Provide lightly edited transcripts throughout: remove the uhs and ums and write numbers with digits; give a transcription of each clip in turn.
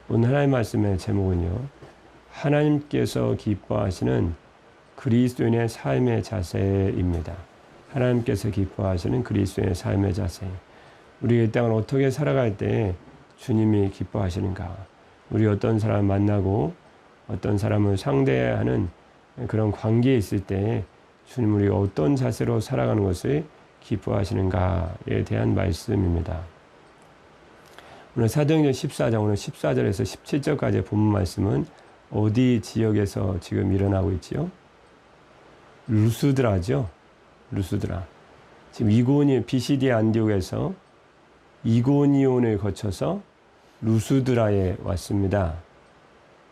오늘 하나님의 말씀의 제목은요, 하나님께서 기뻐하시는 그리스도인의 삶의 자세입니다. 하나님께서 기뻐하시는 그리스도인의 삶의 자세. 우리 이 땅을 어떻게 살아갈 때 주님이 기뻐하시는가? 우리 어떤 사람 만나고 어떤 사람을 상대하는 그런 관계에 있을 때 주님 우리가 어떤 자세로 살아가는 것을 기뻐하시는가에 대한 말씀입니다. 오늘 사도행전 14장, 오늘 14절에서 17절까지의 본문 말씀은 어디 지역에서 지금 일어나고 있지요? 루스드라죠. 루스드라. 지금 비시디 안디옥에서 이고니온을 거쳐서 루스드라에 왔습니다.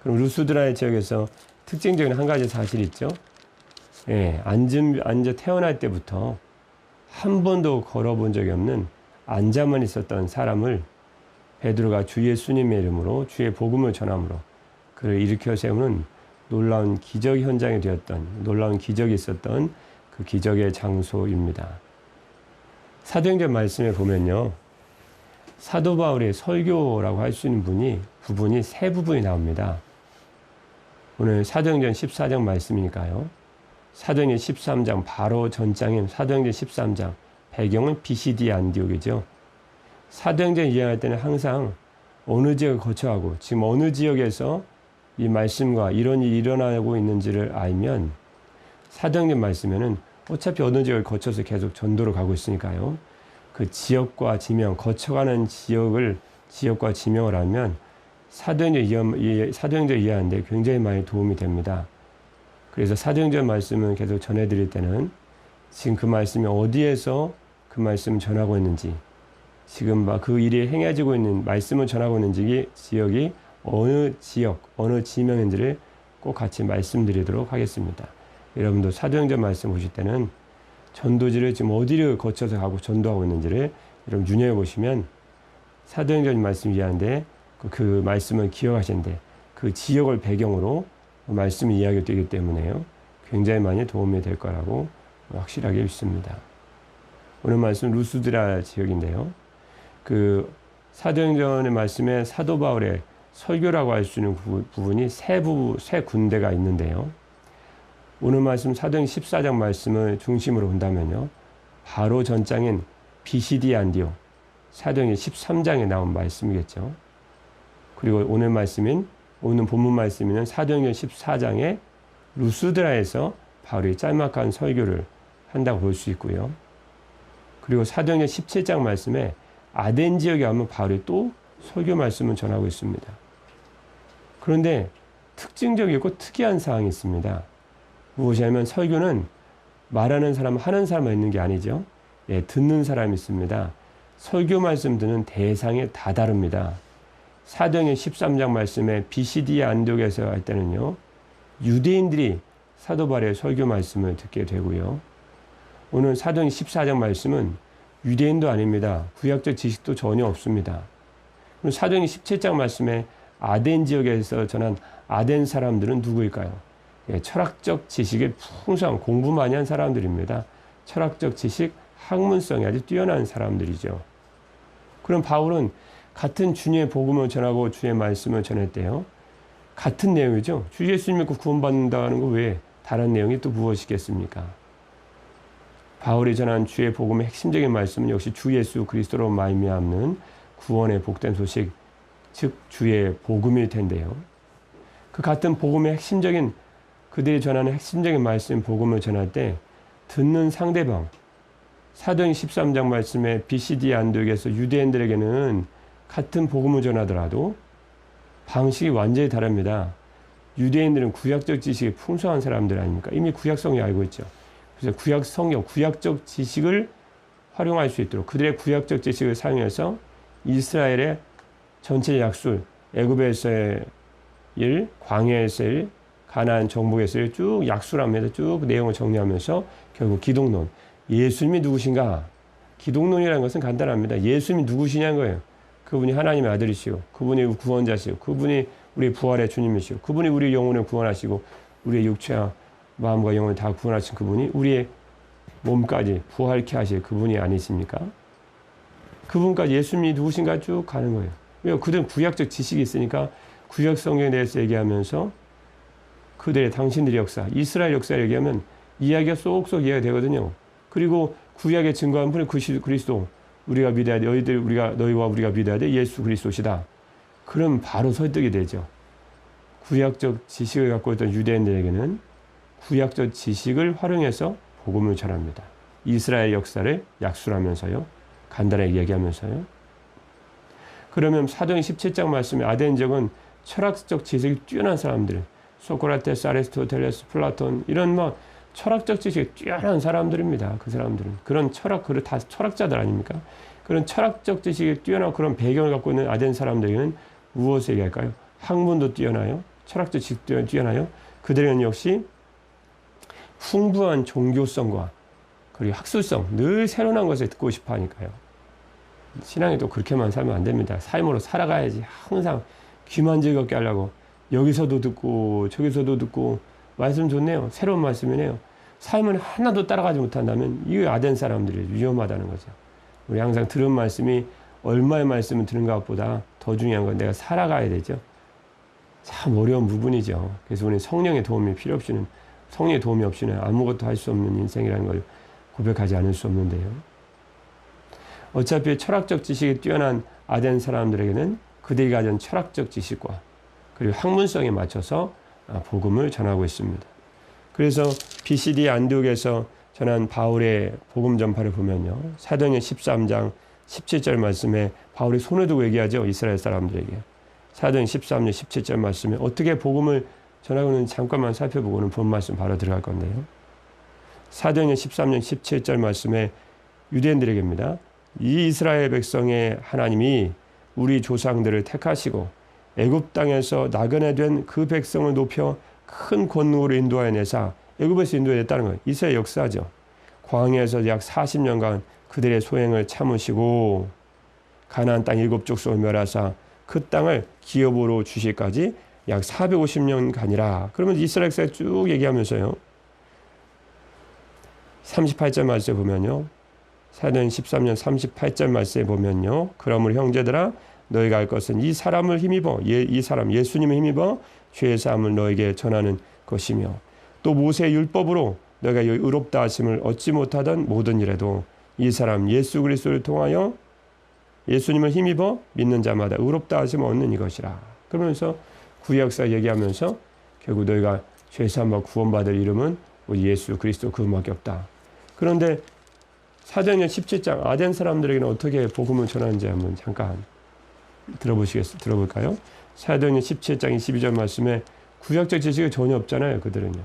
그럼 루스드라의 지역에서 특징적인 한 가지 사실이 있죠. 앉아 태어날 때부터 한 번도 걸어본 적이 없는 앉아만 있었던 사람을 베드로가 주 예수님의 이름으로 주의 복음을 전함으로 그를 일으켜 세우는 놀라운 기적 현장이 되었던, 놀라운 기적이 있었던 그 기적의 장소입니다. 사도행전 말씀에 보면요, 사도 바울의 설교라고 할 수 있는 부분이 세 부분이 나옵니다. 오늘 사도행전 14장 말씀이니까요. 사도행전 13장 바로 전장인 사도행전 13장, 배경은 비시디 안디옥이죠. 사도행전 이해할 때는 항상 어느 지역을 거쳐가고 지금 어느 지역에서 이 말씀과 이런 일이 일어나고 있는지를 알면 사도행전 말씀에는 어차피 어느 지역을 거쳐서 계속 전도로 가고 있으니까요. 그 지역과 지명, 거쳐가는 지역과 지명을 알면 사도행전 이해하는데 굉장히 많이 도움이 됩니다. 그래서 사도행전 말씀을 계속 전해드릴 때는 지금 그 말씀이 어디에서 그 말씀을 전하고 있는지, 지금 그 일이 행해지고 있는 말씀을 전하고 있는 지역이 어느 지역, 어느 지명인지를 꼭 같이 말씀드리도록 하겠습니다. 여러분도 사도행전 말씀 보실 때는 전도지를 지금 어디를 거쳐서 가고 전도하고 있는지를 여러분 유념해 보시면 사도행전 말씀 이해하는데 그 말씀을 기억하시는데 그 지역을 배경으로 말씀을 이야기가 되기 때문에요. 굉장히 많이 도움이 될 거라고 확실하게 믿습니다. 오늘 말씀 루스드라 지역인데요. 그 사도행전의 말씀에 사도 바울의 설교라고 할 수 있는 부분이 세 군데가 있는데요. 오늘 말씀 사도행 14장 말씀을 중심으로 본다면요, 바로 전장인 비시디 안디옥, 사도행 13장에 나온 말씀이겠죠. 그리고 오늘 본문 말씀은 사도행전 14장에 루스드라에서 바울이 짤막한 설교를 한다고 볼 수 있고요. 그리고 사도행전 17장 말씀에 아덴 지역에 가면 바울이 또 설교 말씀을 전하고 있습니다. 그런데 특징적이고 특이한 사항이 있습니다. 무엇이냐면 설교는 말하는 사람, 하는 사람만 있는 게 아니죠. 듣는 사람이 있습니다. 설교 말씀 듣는 대상이 다 다릅니다. 사도행전 13장 말씀에 비시디 안디옥에서 할 때는요, 유대인들이 사도 바울의 설교 말씀을 듣게 되고요. 오늘 사도행전 14장 말씀은 유대인도 아닙니다. 구약적 지식도 전혀 없습니다. 사도행전 17장 말씀에 아덴 지역에서 전한 아덴 사람들은 누구일까요? 철학적 지식에 풍성한 공부 많이 한 사람들입니다. 철학적 지식, 학문성이 아주 뛰어난 사람들이죠. 그럼 바울은 같은 주님의 복음을 전하고 주의 말씀을 전했대요. 같은 내용이죠. 주 예수님 믿고 구원받는다는 거 외에 다른 내용이 또 무엇이겠습니까? 바울이 전한 주의 복음의 핵심적인 말씀은 역시 주 예수 그리스도로 말미암는 구원의 복된 소식, 즉 주의 복음일 텐데요. 그 같은 복음의 핵심적인, 그들이 전하는 핵심적인 말씀, 복음을 전할 때 듣는 상대방, 사도행 13장 말씀에 비시디 안디옥에서 유대인들에게는 같은 복음을 전하더라도 방식이 완전히 다릅니다. 유대인들은 구약적 지식이 풍성한 사람들 아닙니까? 이미 구약성이 알고 있죠. 그래서 구약적 지식을 활용할 수 있도록 그들의 구약적 지식을 사용해서 이스라엘의 전체 약술, 애굽에서의 일, 광야에서의 일, 가나안 정복에서의 일 쭉 약술하면서 쭉 내용을 정리하면서 결국 기독론, 예수님이 누구신가? 기독론이라는 것은 간단합니다. 예수님이 누구시냐는 거예요. 그분이 하나님의 아들이시오. 그분이 구원자시오. 그분이 우리 부활의 주님이시오. 그분이 우리 영혼을 구원하시고 우리의 육체와 마음과 영혼을 다 구원하신 그분이 우리의 몸까지 부활케 하실 그분이 아니십니까? 그분까지 예수님이 누구신가 쭉 가는 거예요. 왜? 그들은 구약적 지식이 있으니까 구약 성경에 대해서 얘기하면서 그들의 당신들의 역사, 이스라엘 역사를 얘기하면 이야기가 쏙쏙 이해가 되거든요. 그리고 구약의 증거한 분이 그리스도, 우리가 믿어야 돼. 너희와 우리가 믿어야 돼. 예수 그리스도시다. 그럼 바로 설득이 되죠. 구약적 지식을 갖고 있던 유대인들에게는 구약적 지식을 활용해서 복음을 전합니다. 이스라엘 역사를 약술하면서요. 간단하게 얘기하면서요. 그러면 사도행 17장 말씀에 아덴족은 철학적 지식이 뛰어난 사람들, 소크라테스, 아리스토텔레스, 플라톤 이런 철학적 지식이 뛰어난 사람들입니다. 그 사람들은 그런 다 철학자들 아닙니까? 그런 철학적 지식이 뛰어난 그런 배경을 갖고 있는 아덴 사람들에게는 무엇을 얘기할까요? 학문도 뛰어나요. 철학적 지식도 뛰어나요. 그들은 역시 풍부한 종교성과 그리고 학술성, 늘 새로운 것을 듣고 싶어 하니까요. 신앙이 또 그렇게만 살면 안 됩니다. 삶으로 살아가야지. 항상 귀만 즐겁게 하려고 여기서도 듣고 저기서도 듣고 말씀 좋네요. 새로운 말씀이네요. 삶을 하나도 따라가지 못한다면 이 아덴 사람들이 위험하다는 거죠. 우리 항상 들은 말씀이 얼마의 말씀을 들은 것보다 더 중요한 건 내가 살아가야 되죠. 참 어려운 부분이죠. 그래서 우리는 성령의 도움이 필요 없이는, 성령의 도움이 없이는 아무것도 할 수 없는 인생이라는 걸 고백하지 않을 수 없는데요. 어차피 철학적 지식이 뛰어난 아덴 사람들에게는 그들이 가진 철학적 지식과 그리고 학문성에 맞춰서 복음을 전하고 있습니다. 그래서 BCD 안디옥에서 전한 바울의 복음 전파를 보면요. 사도행전 13장 17절 말씀에 바울이 손을 두고 얘기하죠. 이스라엘 사람들에게. 사도행 13장 17절 말씀에 어떻게 복음을 전하고 있는지 잠깐만 살펴보고는 본 말씀 바로 들어갈 건데요. 사도행전 13장 17절 말씀에 유대인들에게입니다. 이 이스라엘 백성의 하나님이 우리 조상들을 택하시고 애굽 땅에서 나그네 된 그 백성을 높여 큰 권능으로 인도하여 내사, 애굽에서 인도했다는 거예요. 이스라엘 역사죠. 광야에서 약 40년간 그들의 소행을 참으시고 가나안 땅 7족속을 멸하사 그 땅을 기업으로 주시기까지 약 450년간이라. 그러면 이스라엘 역사에 쭉 얘기하면서요. 38절 말씀에 보면요. 사도행 13년 38절 말씀에 보면요. 그러므로 형제들아 너희가 할 것은 이 사람을 힘입어 이 사람 예수님을 힘입어 죄의 사함을 너에게 전하는 것이며 또 모세의 율법으로 너희가 의롭다 하심을 얻지 못하던 모든 일에도 이 사람 예수 그리스도를 통하여 예수님을 힘입어 믿는 자마다 의롭다 하심을 얻는 이것이라. 그러면서 구약사 얘기하면서 결국 너희가 죄 사함과 구원받을 이름은 우리 예수 그리스도 그분밖에 없다. 그런데 사도행전 17장 아덴 사람들에게는 어떻게 복음을 전하는지 한번 잠깐 들어볼까요? 사도행전 17장 22절 말씀에 구약적 지식이 전혀 없잖아요. 그들은요.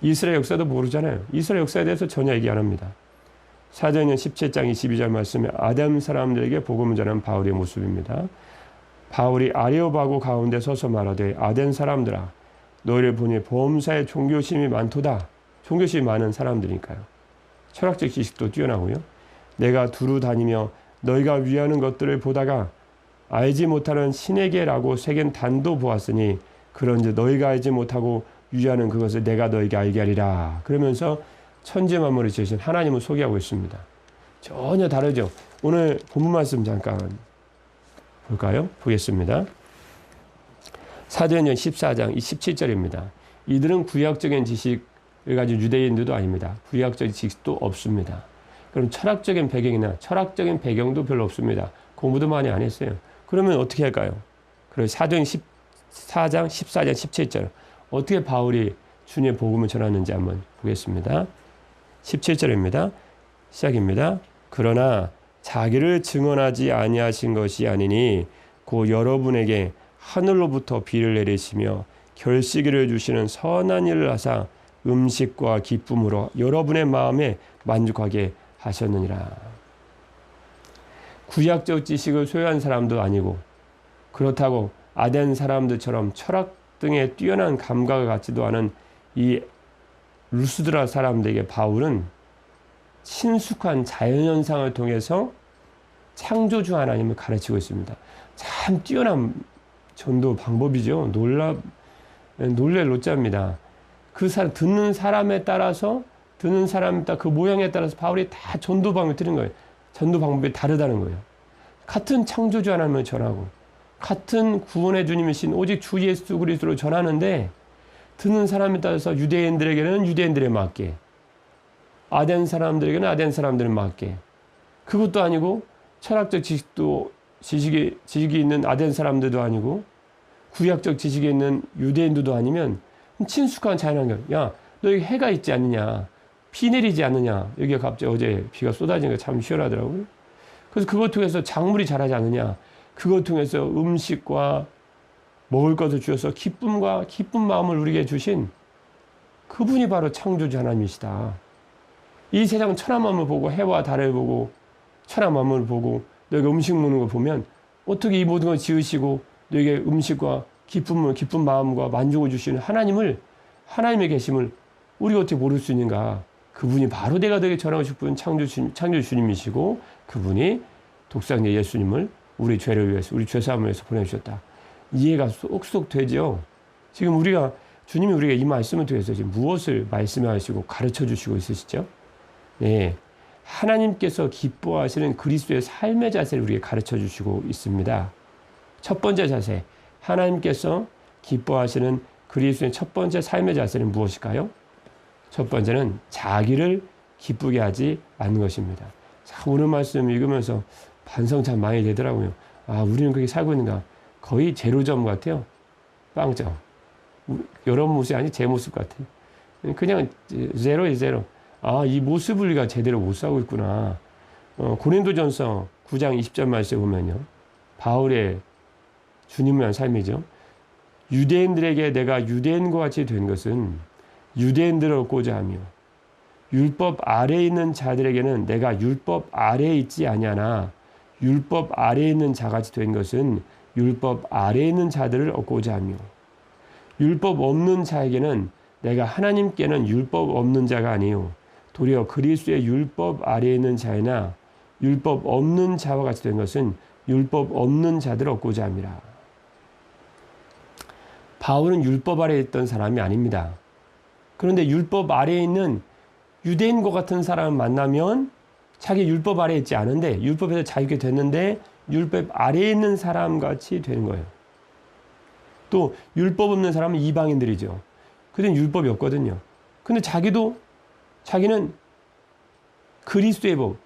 이스라엘 역사도 모르잖아요. 이스라엘 역사에 대해서 전혀 얘기 안 합니다. 사도행전 17장 22절 말씀에 아덴 사람들에게 복음을 전한 바울의 모습입니다. 바울이 아레오바고 가운데 서서 말하되 아덴 사람들아 너희를 보니 범사에 종교심이 많도다. 종교심이 많은 사람들이니까요. 철학적 지식도 뛰어나고요. 내가 두루 다니며 너희가 위하는 것들을 보다가 알지 못하는 신에게라고 새긴 단도 보았으니 그런즉 너희가 알지 못하고 위하는 그것을 내가 너희에게 알게 하리라. 그러면서 천지 만물을 지으신 하나님을 소개하고 있습니다. 전혀 다르죠. 오늘 본문 말씀 잠깐 볼까요? 보겠습니다. 사도행전 14장 17절입니다. 이들은 구약적인 지식을 가진 유대인들도 아닙니다. 구약적인 지식도 없습니다. 그럼 철학적인 배경이나 철학적인 배경도 별로 없습니다. 공부도 많이 안 했어요. 그러면 어떻게 할까요? 그래서 사도행 14장 14장 17절 어떻게 바울이 주님의 복음을 전하는지 한번 보겠습니다. 17절입니다. 시작입니다. 그러나 자기를 증언하지 아니하신 것이 아니니 곧 여러분에게 하늘로부터 비를 내리시며 결식이를 주시는 선한 일을 하사 음식과 기쁨으로 여러분의 마음에 만족하게 하셨느니라. 구약적 지식을 소유한 사람도 아니고 그렇다고 아덴 사람들처럼 철학 등에 뛰어난 감각을 갖지도 않은 이 루스드라 사람들에게 바울은 친숙한 자연현상을 통해서 창조주 하나님을 가르치고 있습니다. 참 뛰어난 전도 방법이죠. 놀랄 노자입니다. 그 사람 듣는 사람에 따라서 그 모양에 따라서 바울이 다 전도 방법을 드는 거예요. 전도 방법이 다르다는 거예요. 같은 창조주 하나님을 전하고 같은 구원의 주님이신 오직 주 예수 그리스도로 전하는데 듣는 사람에 따라서 유대인들에게는 유대인들에 맞게, 아덴 사람들에게는 아덴 사람들에 맞게, 그것도 아니고 철학적 지식이 있는 아덴 사람들도 아니고 구약적 지식이 있는 유대인들도 아니면 친숙한 자연환경. 야, 너 여기 해가 있지 않느냐? 비 내리지 않느냐? 여기가 갑자기 어제 비가 쏟아지니까 참 시원하더라고요. 그래서 그것 통해서 작물이 자라지 않느냐? 그것 통해서 음식과 먹을 것을 주셔서 기쁜 마음을 우리에게 주신 그분이 바로 창조주 하나님이시다. 이 세상 천한 만물을 보고 해와 달을 보고 천한 만물을 보고 너희가 음식 먹는 걸 보면 어떻게 이 모든 걸 지으시고 너희에게 음식과 기쁜 마음과 만족을 주시는 하나님의 계심을 우리가 어떻게 모를 수 있는가? 그분이 바로 내가 너에게 전하고 싶은 창조 주님이시고 그분이 독생자 예수님을 우리 죄를 위해서, 우리 죄사함을 위해서 보내주셨다. 이해가 쏙쏙 되죠? 지금 주님이 우리가 이 말씀을 통해서 지금 무엇을 말씀하시고 가르쳐 주시고 있으시죠? 네. 하나님께서 기뻐하시는 그리스도의 삶의 자세를 우리에게 가르쳐 주시고 있습니다. 첫 번째 자세, 하나님께서 기뻐하시는 그리스도의 첫 번째 삶의 자세는 무엇일까요? 첫 번째는 자기를 기쁘게 하지 않는 것입니다. 자, 오늘 말씀 읽으면서 반성 참 많이 되더라고요. 아, 우리는 그렇게 살고 있는가? 거의 제로점 같아요. 빵점. 여러 모습이 아니 제 모습 같아요. 그냥 제로에 제로. 아, 이 모습을 우리가 제대로 못 살고 있구나. 고린도전서 9장 20절 말씀에 보면요. 바울의 주님을 위한 삶이죠. 유대인들에게 내가 유대인과 같이 된 것은 유대인들을 얻고자 하며 율법 아래에 있는 자들에게는 내가 율법 아래에 있지 아니하나 율법 아래에 있는 자같이 된 것은 율법 아래에 있는 자들을 얻고자 하며 율법 없는 자에게는 내가 하나님께는 율법 없는 자가 아니요 도리어 그리스도의 율법 아래에 있는 자이나 율법 없는 자와 같이 된 것은 율법 없는 자들을 얻고자 함이라. 바울은 율법 아래에 있던 사람이 아닙니다. 그런데 율법 아래에 있는 유대인과 같은 사람을 만나면 자기 율법 아래에 있지 않은데 율법에서 자유게 됐는데 율법 아래에 있는 사람같이 되는 거예요. 또 율법 없는 사람은 이방인들이죠. 그들은 율법이 없거든요. 근데 자기는 그리스도의 법,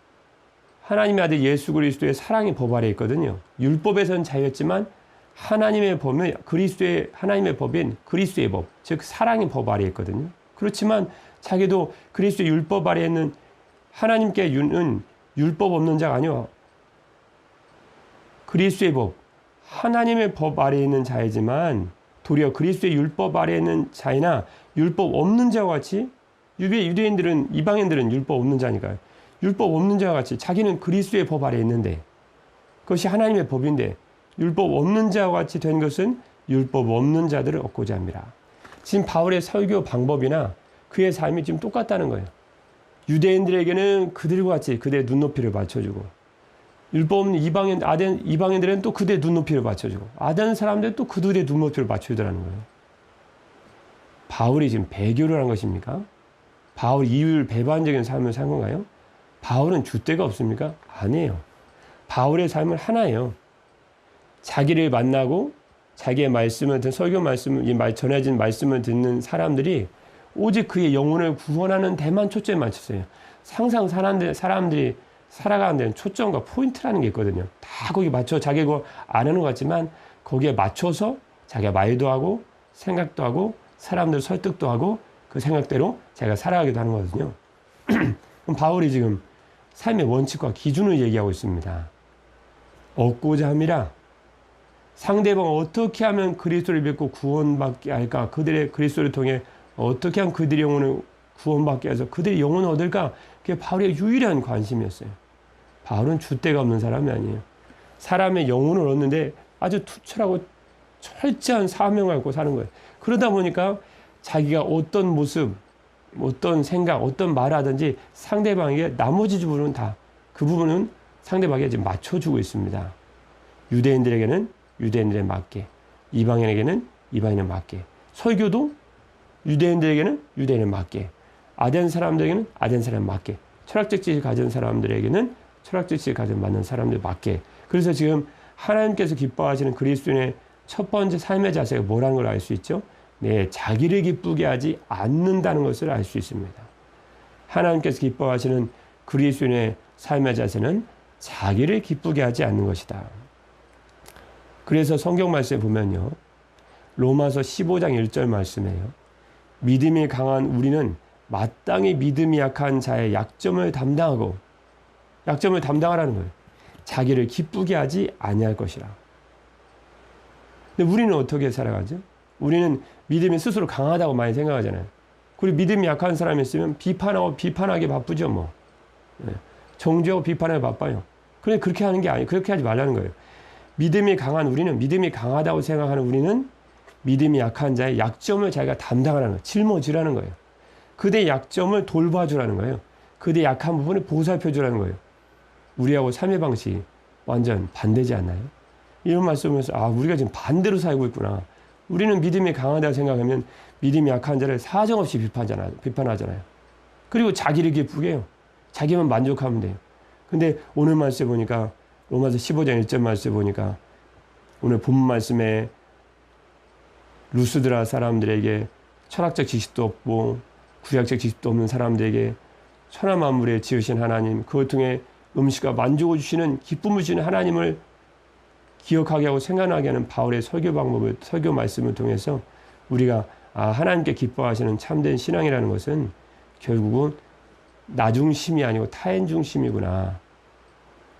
하나님의 아들 예수 그리스도의 사랑의 법 아래에 있거든요. 율법에서는 자유였지만 하나님의 법은 하나님의 법인 그리스도의 법, 즉 사랑의 법 아래에 있거든요. 그렇지만 자기도 그리스도의 율법 아래에 있는 하나님께 주는 율법 없는 자가 아니요. 그리스도의 법, 하나님의 법 아래에 있는 자이지만 도리어 그리스도의 율법 아래에 있는 자이나 율법 없는 자와 같이 유대인들은 이방인들은 율법 없는 자니까요. 율법 없는 자와 같이 자기는 그리스도의 법 아래에 있는데 그것이 하나님의 법인데 율법 없는 자와 같이 된 것은 율법 없는 자들을 얻고자 합니다. 지금 바울의 설교 방법이나 그의 삶이 지금 똑같다는 거예요. 유대인들에게는 그들과 같이 그들의 눈높이를 맞춰주고 율법 없는 이방인들은 또 그들의 눈높이를 맞춰주고 아덴 사람들은 또 그들의 눈높이를 맞춰주더라는 거예요. 바울이 지금 배교를 한 것입니까? 바울이 이율 배반적인 삶을 산 건가요? 바울은 줏대가 없습니까? 아니에요. 바울의 삶은 하나예요. 자기를 만나고 자기의 말씀을 듣는 설교 말씀을 전해진 말씀을 듣는 사람들이 오직 그의 영혼을 구원하는 데만 초점에 맞췄어요. 항상 사람들이 살아가는 데는 초점과 포인트라는 게 있거든요. 다 거기 맞춰 자기가 그거 안 하는 것 같지만 거기에 맞춰서 자기가 말도 하고 생각도 하고 사람들 설득도 하고 그 생각대로 자기가 살아가기도 하는 거거든요. 그럼 바울이 지금 삶의 원칙과 기준을 얘기하고 있습니다. 얻고자 함이라. 상대방을 어떻게 하면 그리스도를 믿고 구원받게 할까? 그들의 그리스도를 통해 어떻게 하면 그들의 영혼을 구원받게 해서 그들의 영혼을 얻을까? 그게 바울의 유일한 관심이었어요. 바울은 줏대가 없는 사람이 아니에요. 사람의 영혼을 얻는데 아주 투철하고 철저한 사명을 갖고 사는 거예요. 그러다 보니까 자기가 어떤 모습, 어떤 생각, 어떤 말을 하든지 상대방에게 나머지 부분은 다 그 부분은 상대방에게 지금 맞춰주고 있습니다. 유대인들에게는 유대인들에 맞게, 이방인에게는 이방인에 맞게, 설교도 유대인들에게는 유대인에 맞게, 아덴 사람들에게는 아덴 사람에 맞게, 철학적 지식을 가진 사람들에게는 철학적 지식을 가진 맞는 사람들에 맞게. 그래서 지금 하나님께서 기뻐하시는 그리스도인의 첫 번째 삶의 자세가 뭐라는 걸 알 수 있죠? 네, 자기를 기쁘게 하지 않는다는 것을 알 수 있습니다. 하나님께서 기뻐하시는 그리스도인의 삶의 자세는 자기를 기쁘게 하지 않는 것이다. 그래서 성경 말씀에 보면요, 로마서 15장 1절 말씀이에요. 믿음이 강한 우리는 마땅히 믿음이 약한 자의 약점을 담당하라는 거예요. 자기를 기쁘게 하지 아니할 것이라. 근데 우리는 어떻게 살아가죠? 우리는 믿음이 스스로 강하다고 많이 생각하잖아요. 그리고 믿음이 약한 사람이 있으면 비판하기 바쁘죠, 뭐. 정죄하고 비판하기 바빠요. 그런데 그렇게 하는 게 아니에요. 그렇게 하지 말라는 거예요. 믿음이 강하다고 생각하는 우리는 믿음이 약한 자의 약점을 자기가 담당하라는 거예요. 짊어지라는 거예요. 그대의 약점을 돌봐주라는 거예요. 그대의 약한 부분을 보살펴주라는 거예요. 우리하고 삶의 방식이 완전 반대지 않나요? 이런 말씀을 하면서 우리가 지금 반대로 살고 있구나. 우리는 믿음이 강하다고 생각하면 믿음이 약한 자를 사정없이 비판하잖아요. 그리고 자기를 기쁘게 해요. 자기만 만족하면 돼요. 근데 오늘 말씀에 보니까 로마서 15장 1절 말씀에 보니까 오늘 본 말씀에 루스드라 사람들에게 철학적 지식도 없고 구약적 지식도 없는 사람들에게 천하 만물에 지으신 하나님, 그것 통해 음식과 만족을 주시는 기쁨을 주시는 하나님을 기억하게 하고 생각나게 하는 바울의 설교 말씀을 통해서 우리가 하나님께 기뻐하시는 참된 신앙이라는 것은 결국은 나 중심이 아니고 타인 중심이구나.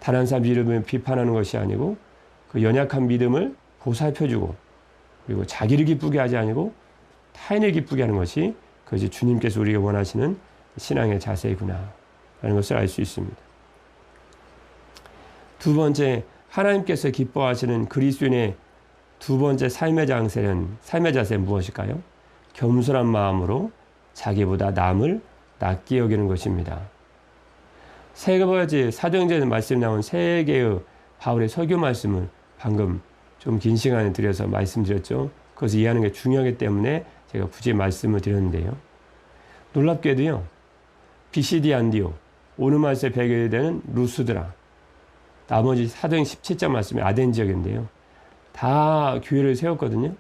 다른 사람 믿음을 비판하는 것이 아니고 그 연약한 믿음을 보살펴주고 그리고 자기를 기쁘게 하지 아니고 타인을 기쁘게 하는 것이 그것이 주님께서 우리가 원하시는 신앙의 자세이구나 라는 것을 알 수 있습니다. 두 번째, 하나님께서 기뻐하시는 그리스도인의 두 번째 삶의 자세는 무엇일까요? 겸손한 마음으로 자기보다 남을 낫게 여기는 것입니다. 세 가지 사도행전에 말씀 나온 세 개의 바울의 설교 말씀을 방금 좀 긴 시간에 들여서 말씀드렸죠. 그것을 이해하는 게 중요하기 때문에 제가 굳이 말씀을 드렸는데요. 놀랍게도요, 비시디 안디오, 오누마스에 배교되는 루스드라, 나머지 사도행 17장 말씀이 아덴 지역인데요. 다 교회를 세웠거든요.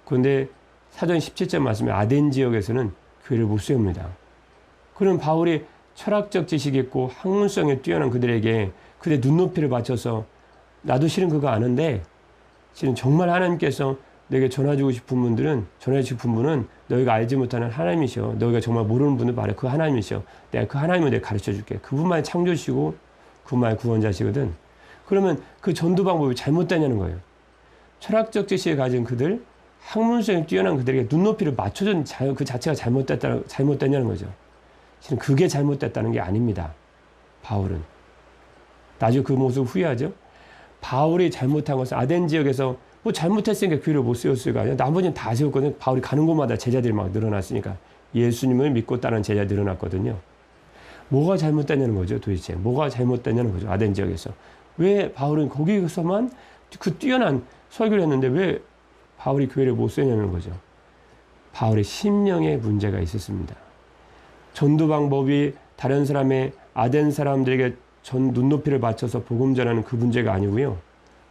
그런데 사도행 17장 말씀에 아덴 지역에서는 교회를 못 세웁니다. 그럼 바울이 철학적 지식이 있고 학문성에 뛰어난 그들에게 그들의 눈높이를 맞춰서 나도 실은 그거 아는데 실은 정말 하나님께서 너에게 전해주고 싶은 분은 너희가 알지 못하는 하나님이셔. 너희가 정말 모르는 분을 말해 그 하나님이셔. 내가 그 하나님을 내가 가르쳐 줄게. 그분만이 창조시고 그분만이 구원자시거든. 그러면 그 전도 방법이 잘못되냐는 거예요. 철학적 지식을 가진 그들, 학문성에 뛰어난 그들에게 눈높이를 맞춰준 그 자체가 잘못됐냐는 거죠. 실은 그게 잘못됐다는 게 아닙니다. 바울은. 나중에 그 모습 후회하죠. 바울이 잘못한 것은 아덴 지역에서 뭐 잘못했으니까 교회를 못 세웠을 거 아니야. 나머지는 다 세웠거든요. 바울이 가는 곳마다 제자들이 막 늘어났으니까. 예수님을 믿고 따르는 제자들이 늘어났거든요. 뭐가 잘못됐냐는 거죠, 도대체. 뭐가 잘못됐냐는 거죠, 아덴 지역에서. 왜 바울은 거기서만 그 뛰어난 설교를 했는데 왜 바울이 교회를 못 세우냐는 거죠. 바울의 심령에 문제가 있었습니다. 전도 방법이 다른 사람의 아덴 사람들에게 눈높이를 맞춰서 복음 전하는 그 문제가 아니고요.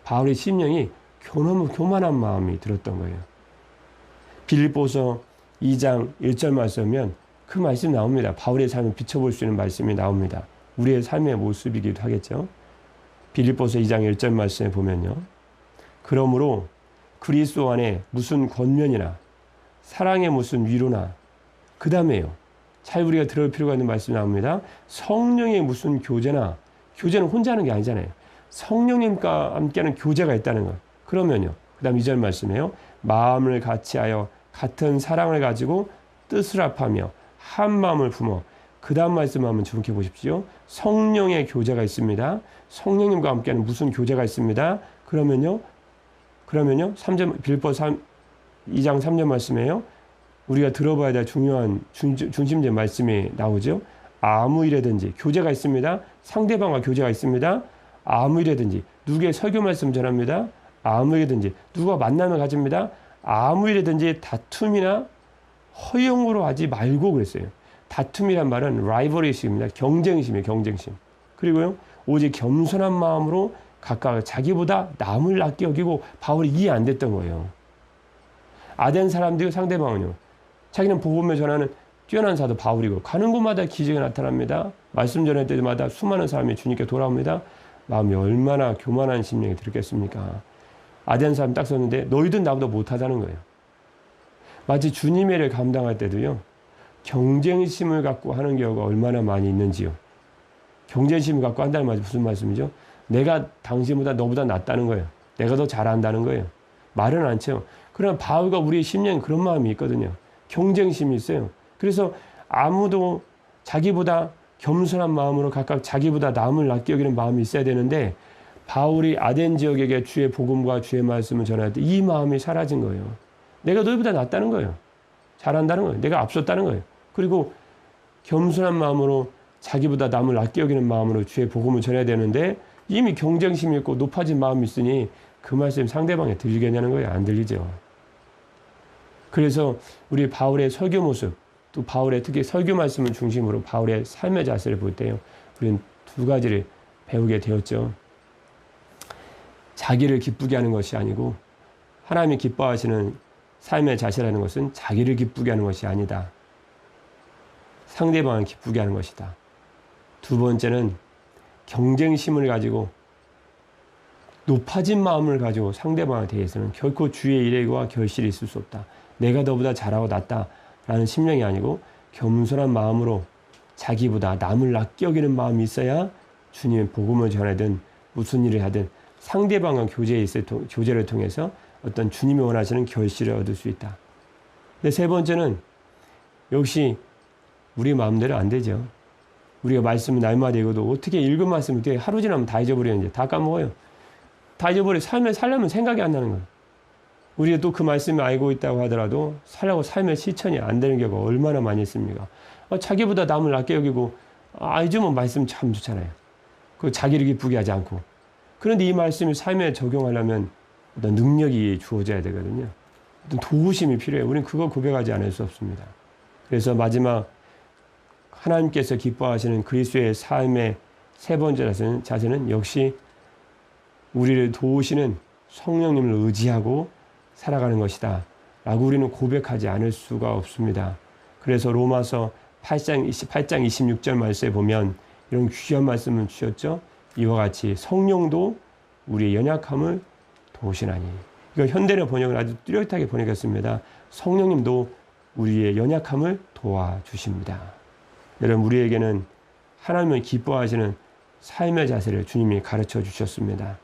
바울의 심령이 교만한 마음이 들었던 거예요. 빌립보서 2장 1절 말씀이면 그 말씀이 나옵니다. 바울의 삶을 비춰볼 수 있는 말씀이 나옵니다. 우리의 삶의 모습이기도 하겠죠. 빌립보서 2장 1절 말씀에 보면요. 그러므로 그리스도 안에 무슨 권면이나 사랑의 무슨 위로나 그 다음에요. 잘 우리가 들을 필요가 있는 말씀이 나옵니다. 성령의 무슨 교제나 교제는 혼자 하는 게 아니잖아요. 성령님과 함께하는 교제가 있다는 것. 그러면요. 그 다음 2절 말씀이에요. 마음을 같이하여 같은 사랑을 가지고 뜻을 합하며 한 마음을 품어. 그 다음 말씀 한번 주목해 보십시오. 성령의 교제가 있습니다. 성령님과 함께하는 무슨 교제가 있습니다. 그러면요. 3절 빌립보서 2장 3절 말씀이에요. 우리가 들어봐야 될 중요한 중심된 말씀이 나오죠. 아무 일에든지 교제가 있습니다. 상대방과 교제가 있습니다. 아무 일에든지 누구의 설교 말씀 전합니다. 아무 일에든지 누가 만남을 가집니다. 아무 일에든지 다툼이나 허영으로 하지 말고 그랬어요. 다툼이란 말은 라이벌의식입니다. 경쟁심이에요. 경쟁심. 그리고요. 오직 겸손한 마음으로 각각 자기보다 남을 낫게 여기고 바울이 이해 안 됐던 거예요. 아덴 사람들이 상대방은요. 자기는 복음을 전하는 뛰어난 사도 바울이고 가는 곳마다 기적이 나타납니다. 말씀 전할 때마다 수많은 사람이 주님께 돌아옵니다. 마음이 얼마나 교만한 심령이 들었겠습니까? 아덴 사람 딱 썼는데 너희들 나보다 못하다는 거예요. 마치 주님의 일을 감당할 때도요. 경쟁심을 갖고 하는 경우가 얼마나 많이 있는지요. 경쟁심을 갖고 한다는 말이 무슨 말씀이죠? 내가 당신보다 너보다 낫다는 거예요. 내가 더 잘한다는 거예요. 말은 않죠. 그러나 바울과 우리의 심령에 그런 마음이 있거든요. 경쟁심이 있어요. 그래서 아무도 자기보다 겸손한 마음으로 각각 자기보다 남을 낫게 여기는 마음이 있어야 되는데 바울이 아덴 지역에게 주의 복음과 주의 말씀을 전할 때 이 마음이 사라진 거예요. 내가 너희보다 낫다는 거예요. 잘한다는 거예요. 내가 앞섰다는 거예요. 그리고 겸손한 마음으로 자기보다 남을 낫게 여기는 마음으로 주의 복음을 전해야 되는데 이미 경쟁심이 있고 높아진 마음이 있으니 그 말씀이 상대방에 들리겠냐는 거예요. 안 들리죠. 그래서 우리 바울의 설교 모습, 또 바울의 특히 설교 말씀을 중심으로 바울의 삶의 자세를 볼 때요. 우리는 두 가지를 배우게 되었죠. 자기를 기쁘게 하는 것이 아니고 하나님이 기뻐하시는 삶의 자세라는 것은 자기를 기쁘게 하는 것이 아니다. 상대방을 기쁘게 하는 것이다. 두 번째는 경쟁심을 가지고 높아진 마음을 가지고 상대방에 대해서는 결코 주의 일과 결실이 있을 수 없다. 내가 너보다 잘하고 낫다라는 심령이 아니고 겸손한 마음으로 자기보다 남을 낫게 여기는 마음이 있어야 주님의 복음을 전하든 무슨 일을 하든 상대방과 교제를 통해서 어떤 주님이 원하시는 결실을 얻을 수 있다. 근데 세 번째는 역시 우리 마음대로 안 되죠. 우리가 말씀을 날마다 읽어도 어떻게 읽은 말씀을 어떻게 하루 지나면 다 잊어버리는지 다 까먹어요. 다 잊어버려. 삶을 살려면 생각이 안 나는 거예요. 우리가 또 그 말씀을 알고 있다고 하더라도 살려고 삶의 실천이 안 되는 경우가 얼마나 많이 있습니까? 자기보다 남을 낫게 여기고 알지만 말씀 참 좋잖아요. 그 자기를 기쁘게 하지 않고. 그런데 이 말씀을 삶에 적용하려면 어떤 능력이 주어져야 되거든요. 어떤 도우심이 필요해요. 우리는 그거 고백하지 않을 수 없습니다. 그래서 마지막 하나님께서 기뻐하시는 그리스도의 삶의 세 번째 자세는 역시 우리를 도우시는 성령님을 의지하고 살아가는 것이다 라고 우리는 고백하지 않을 수가 없습니다. 그래서 로마서 8장 26절 말씀에 보면 이런 귀한 말씀을 주셨죠. 이와 같이 성령도 우리의 연약함을 도우시나니. 이거 현대의 번역을 아주 뚜렷하게 번역했습니다. 성령님도 우리의 연약함을 도와주십니다. 여러분, 우리에게는 하나님을 기뻐하시는 삶의 자세를 주님이 가르쳐 주셨습니다.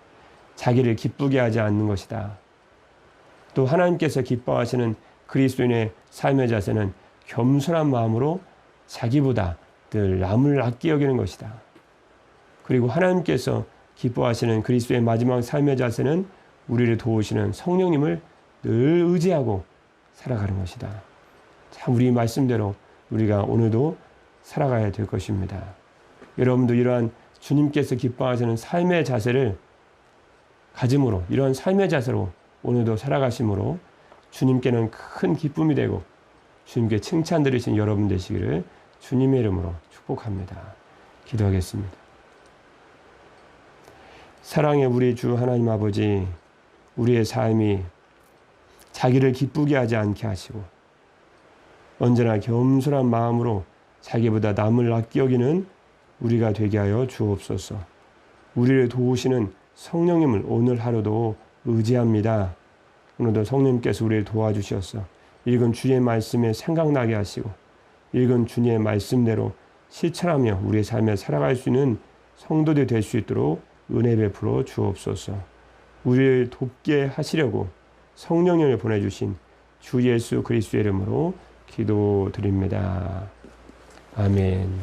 자기를 기쁘게 하지 않는 것이다. 또 하나님께서 기뻐하시는 그리스도인의 삶의 자세는 겸손한 마음으로 자기보다 늘 남을 낫게 여기는 것이다. 그리고 하나님께서 기뻐하시는 그리스도의 마지막 삶의 자세는 우리를 도우시는 성령님을 늘 의지하고 살아가는 것이다. 참 우리 말씀대로 우리가 오늘도 살아가야 될 것입니다. 여러분도 이러한 주님께서 기뻐하시는 삶의 자세를 가짐으로 이런 삶의 자세로 오늘도 살아가심으로 주님께는 큰 기쁨이 되고 주님께 칭찬 들으신 여러분 되시기를 주님의 이름으로 축복합니다. 기도하겠습니다. 사랑의 우리 주 하나님 아버지, 우리의 삶이 자기를 기쁘게 하지 않게 하시고 언제나 겸손한 마음으로 자기보다 남을 낫게 여기는 우리가 되게 하여 주옵소서. 우리를 도우시는 성령님을 오늘 하루도 의지합니다. 오늘도 성령님께서 우리를 도와주셔서 읽은 주의 말씀에 생각나게 하시고 읽은 주님의 말씀대로 실천하며 우리의 삶에 살아갈 수 있는 성도들이 될 수 있도록 은혜 베풀어 주옵소서. 우리를 돕게 하시려고 성령님을 보내주신 주 예수 그리스도의 이름으로 기도드립니다. 아멘.